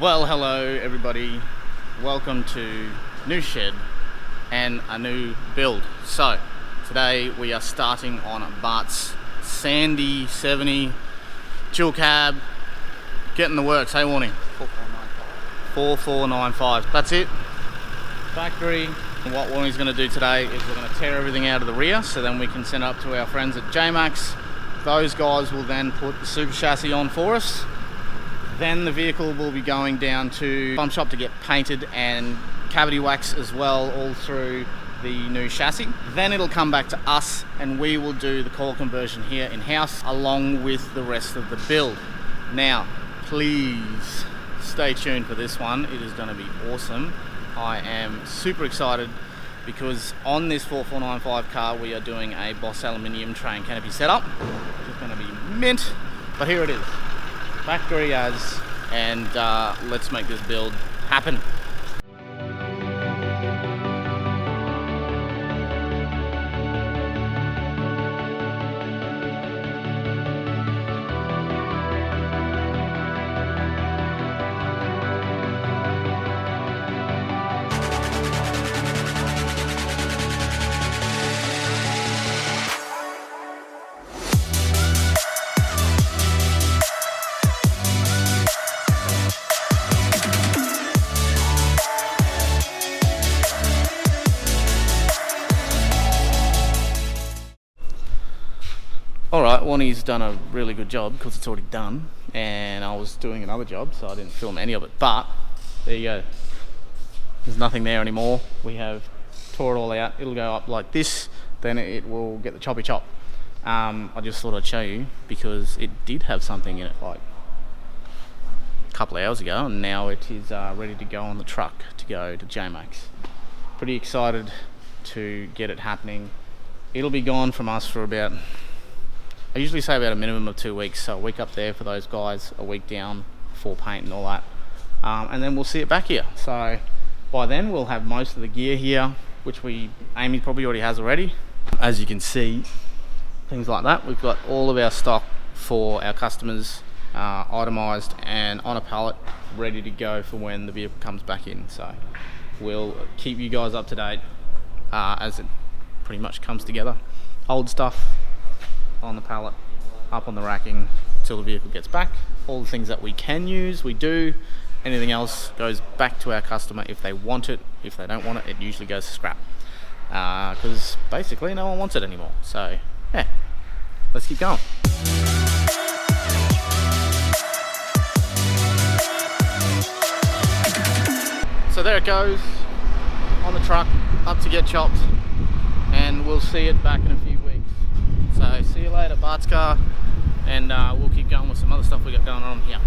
Well, hello everybody. Welcome to new shed and a new build. So today we are starting on Bart's Sandy 70 dual cab, getting the works. Hey, Warnie. 4495. That's it. Factory. And what Warnie's going to do today is we're going to tear everything out of the rear, so then we can send it up to our friends at JMACX. Those guys will then put the super chassis on for us. Then the vehicle will be going down to bump shop to get painted and cavity wax as well, all through the new chassis. Then it'll come back to us and we will do the coil conversion here in-house along with the rest of the build. Now, please stay tuned for this one. It is going to be awesome. I am super excited because on this 4495 car we are doing a Boss Aluminium tray and canopy setup, which is going to be mint. But here it is. Factory as, and let's make this build happen. Alright, Warnie's done a really good job because it's already done, and I was doing another job so I didn't film any of it, but there you go. There's nothing there anymore. We have tore it all out. It'll go up like this, then it will get the choppy chop. I just thought I'd show you because it did have something in it like a couple of hours ago, and now it is ready to go on the truck to go to JMACX. Pretty excited to get it happening. It'll be gone from us for about, I usually say about a minimum of 2 weeks, so a week up there for those guys, a week down for paint and all that, and then we'll see it back here. So by then we'll have most of the gear here, which Amy probably already has already. As you can see, things like that. We've got all of our stock for our customers itemized and on a pallet, ready to go for when the vehicle comes back in. So we'll keep you guys up to date as it pretty much comes together. Old stuff on the pallet, up on the racking till the vehicle gets back. All the things that we can use, we do. Anything else goes back to our customer if they want it. If they don't want it, it usually goes to scrap, because basically no one wants it anymore. So yeah, let's keep going. So there it goes on the truck, up to get chopped, and we'll see it back in a few weeks. So see you later, Bart's car, and we'll keep going with some other stuff we got going on here.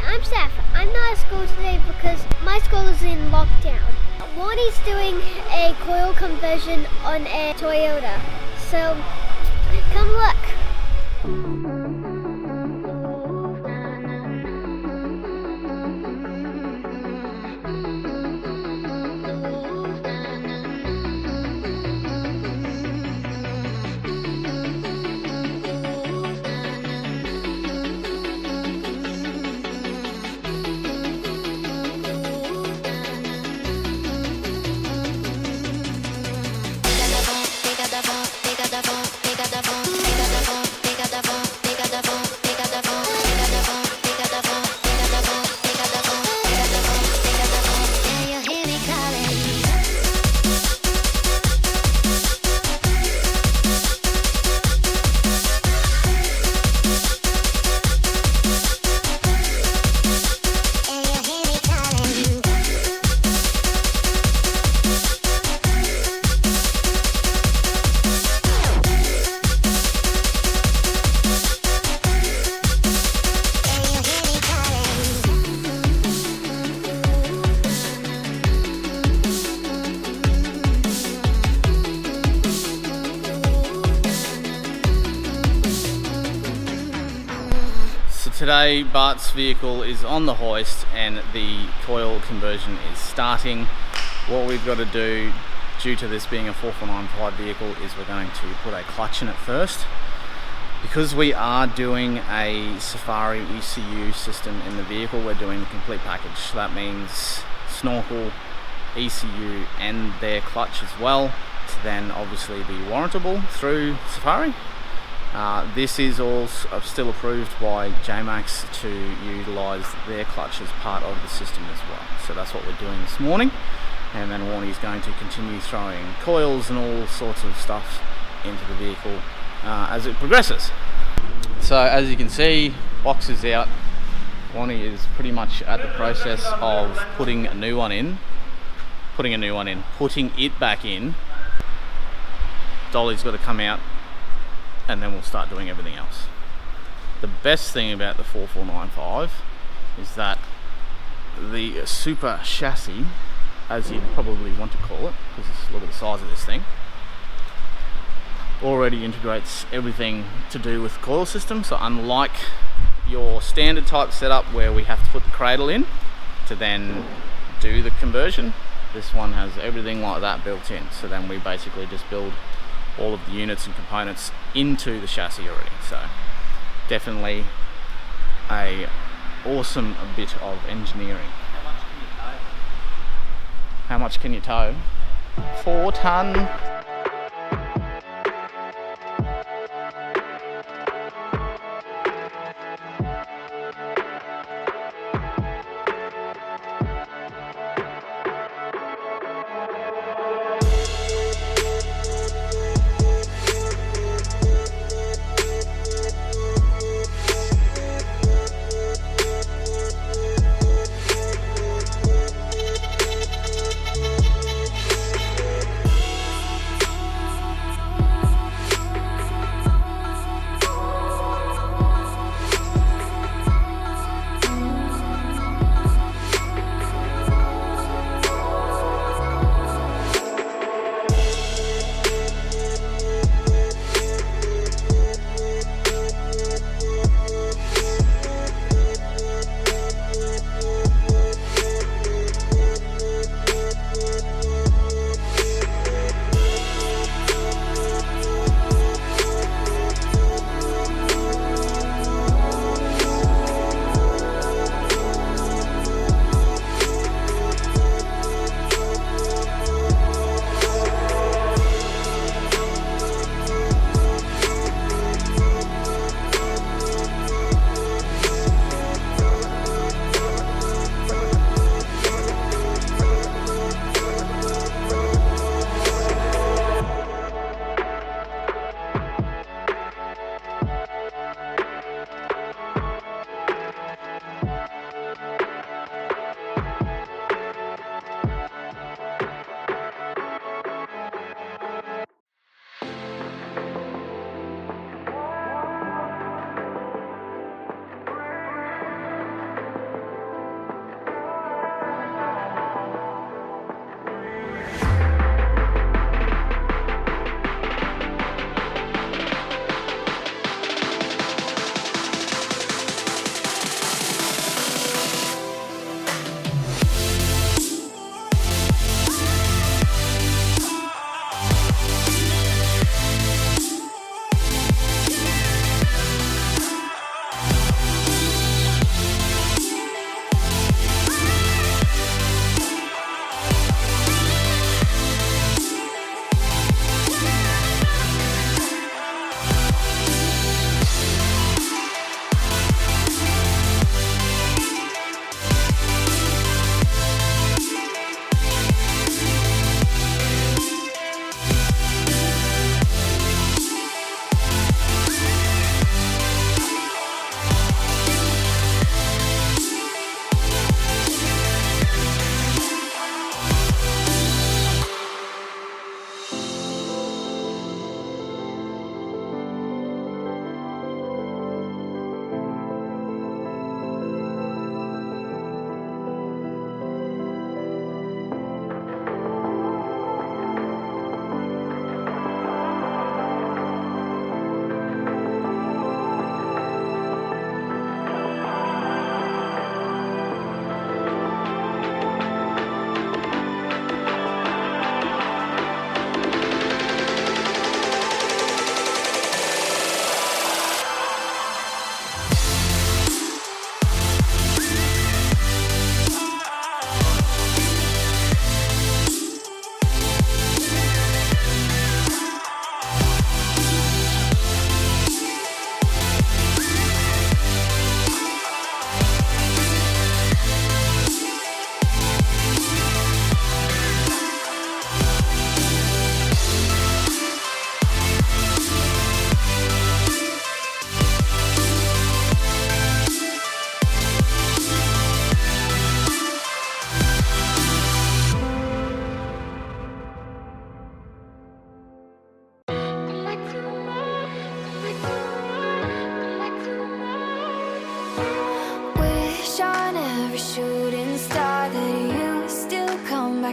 I'm Steph. I'm not at school today because my school is in lockdown. Warnie's doing a coil conversion on a Toyota, so come look. today Bart's vehicle is on the hoist and the coil conversion is starting. What we've got to do, due to this being a 4495 vehicle, is we're going to put a clutch in it first. Because we are doing a Safari ECU system in the vehicle, we're doing the complete package. That means snorkel, ECU and their clutch as well, to then obviously be warrantable through Safari. This is all still approved by JMACX to utilise their clutch as part of the system as well. So that's what we're doing this morning, and then Warnie is going to continue throwing coils and all sorts of stuff into the vehicle as it progresses. So as you can see, box is out. Warnie is pretty much at the process of putting a new one in, putting it back in. Dolly's got to come out, and then we'll start doing everything else. The best thing about the 4495 is that the super chassis, as you'd probably want to call it, because look at the size of this thing, already integrates everything to do with the coil system. So unlike your standard type setup where we have to put the cradle in to then do the conversion, this one has everything like that built in. So then we basically just build all of the units and components into the chassis already. So definitely a awesome bit of engineering. How much can you tow? 4 ton.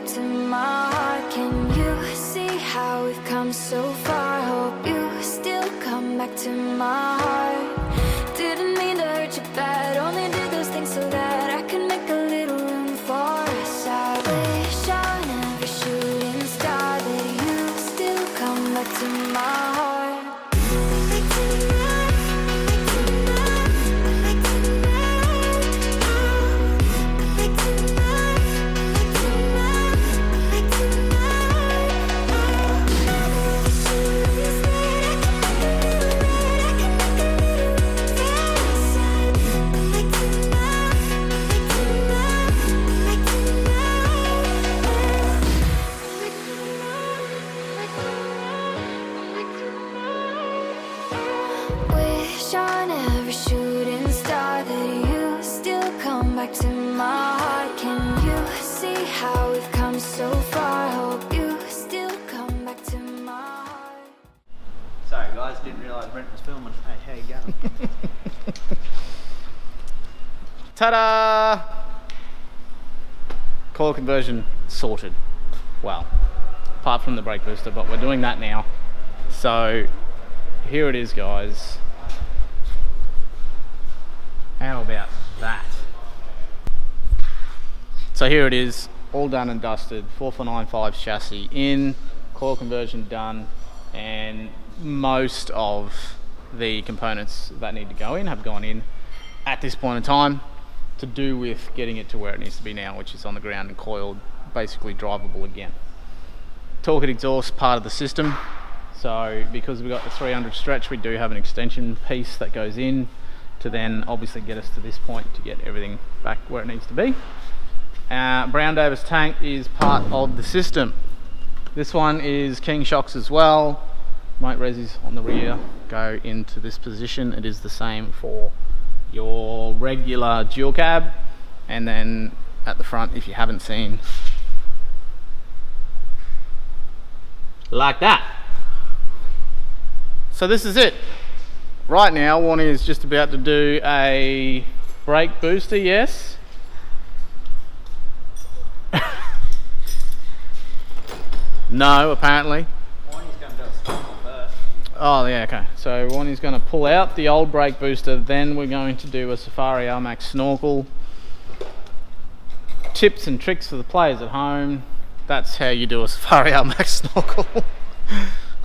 back to my heart. Can you see how we've come so far? Hope you still come back to my heart. Didn't mean to hurt you bad, only did those things so that I can make a little room for us. I wish on every shooting star that you still come back to my heart. Wish on every shooting star that you still come back to my heart. Can you see how we've come so far? Hope you still come back to my heart. Sorry guys, didn't realise Brent was filming. Hey, how you going? Ta-da! Coil conversion sorted. Well, apart from the brake booster, but we're doing that now. So here it is, guys. How about that? So here it is, all done and dusted. 4495 chassis in, coil conversion done, and most of the components that need to go in have gone in at this point in time, to do with getting it to where it needs to be now, which is on the ground and coiled, basically drivable again. Torque and exhaust part of the system. So because we've got the 300 stretch, we do have an extension piece that goes in to then obviously get us to this point to get everything back where it needs to be. Brown Davis tank is part of the system. This one is King shocks as well. Mate resis on the rear go into this position. It is the same for your regular dual cab, and then at the front, if you haven't seen, like that. So this is it. Right now, Warnie is just about to do a brake booster, yes? No, apparently. Warnie's going to do a snorkel first. Oh yeah, okay. So Warnie's going to pull out the old brake booster, then we're going to do a Safari ARMAX snorkel. Tips and tricks for the players at home. That's how you do a Safari ARMAX snorkel.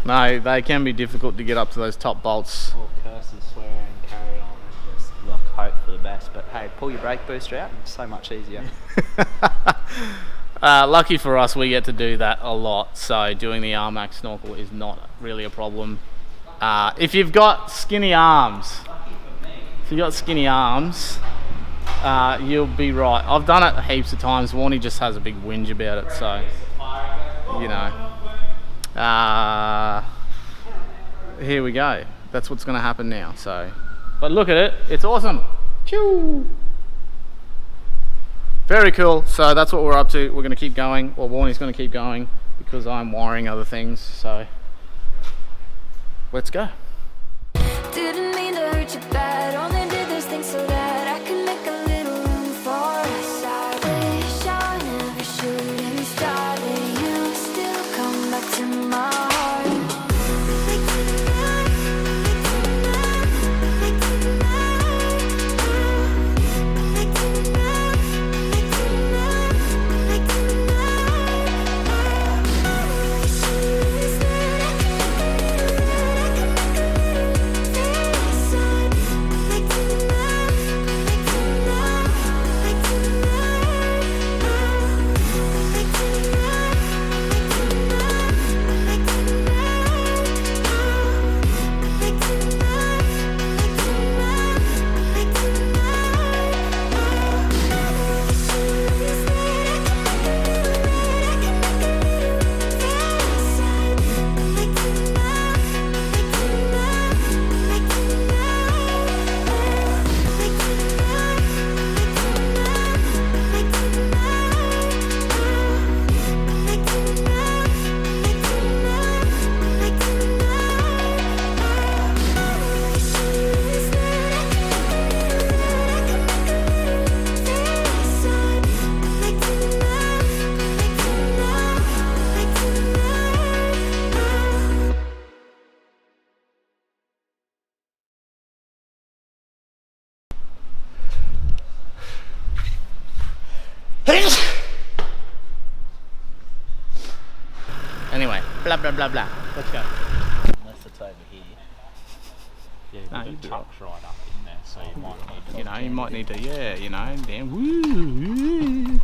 No, they can be difficult to get up to those top bolts. All curses, swear and carry on and just look, hope for the best. But hey, pull your brake booster out and it's so much easier. Lucky for us, we get to do that a lot, so doing the ARMAX snorkel is not really a problem. If you've got skinny arms, you'll be right. I've done it heaps of times. Warnie just has a big whinge about it, so you know. Here we go. That's what's going to happen now. So, but look at it. It's awesome. Choo! Very cool. So that's what we're up to. We're going to keep going. Well, Warnie's going to keep going because I'm wiring other things. So let's go. Didn't mean to hurt you bad, only did those things so that I can make a little room for us. I wish on every shooting star that you still come back to my heart. blah blah blah blah. Let's go. Unless it's over here. Yeah, No, the you'd be truck's right up in there, so you might need to. You know, you might need to, yeah, you know, damn, woo.